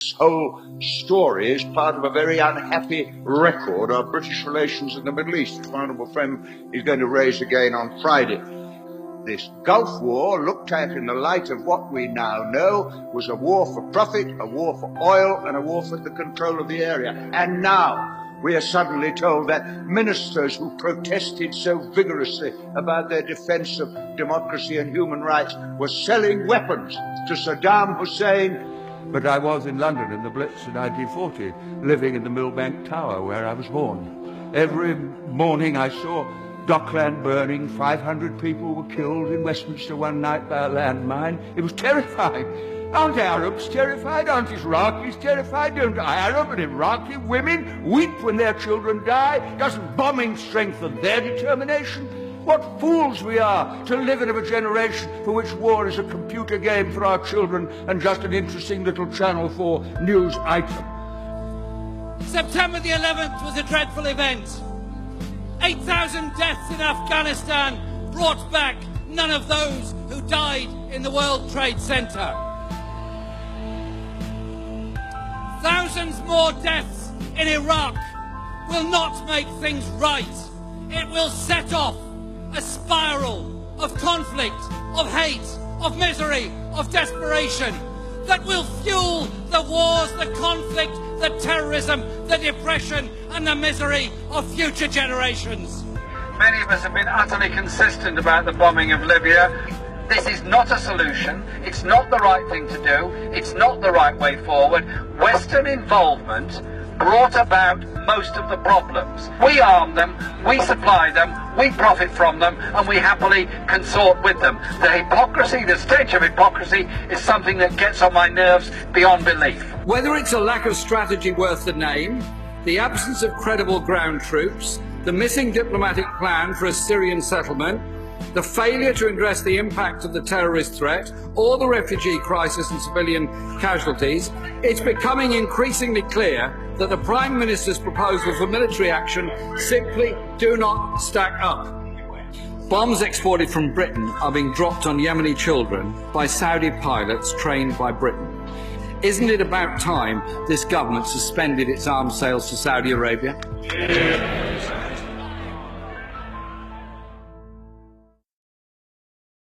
This whole story is part of a very unhappy record of British relations in the Middle East, which my honourable friend is going to raise again on Friday. This Gulf War, looked at in the light of what we now know, was a war for profit, a war for oil, and a war for the control of the area. And now we are suddenly told that ministers who protested so vigorously about their defence of democracy and human rights were selling weapons to Saddam Hussein. But I was in London in the Blitz in 1940, living in the Millbank Tower where I was born. Every morning I saw Dockland burning. 500 people were killed in Westminster one night by a landmine. It was terrifying. Aren't Arabs terrified? Aren't Iraqis terrified? Don't Arab and Iraqi women weep when their children die? Doesn't bombing strengthen their determination? What fools we are to live in a generation for which war is a computer game for our children and just an interesting little Channel 4 news item. September the 11th was a dreadful event. 8,000 deaths in Afghanistan brought back none of those who died in the World Trade Center. Thousands more deaths in Iraq will not make things right. It will set off a spiral of conflict, of hate, of misery, of desperation that will fuel the wars, the conflict, the terrorism, the depression and the misery of future generations. Many of us have been utterly consistent about the bombing of Libya. This is not a solution. It's not the right thing to do. It's not the right way forward. Western involvement brought about most of the problems. We arm them, we supply them, we profit from them, and we happily consort with them. The hypocrisy, the stench of hypocrisy, is something that gets on my nerves beyond belief. Whether it's a lack of strategy worth the name, the absence of credible ground troops, the missing diplomatic plan for a Syrian settlement, the failure to address the impact of the terrorist threat, or the refugee crisis and civilian casualties, it's becoming increasingly clear that the Prime Minister's proposals for military action simply do not stack up. Bombs exported from Britain are being dropped on Yemeni children by Saudi pilots trained by Britain. Isn't it about time this government suspended its arms sales to Saudi Arabia?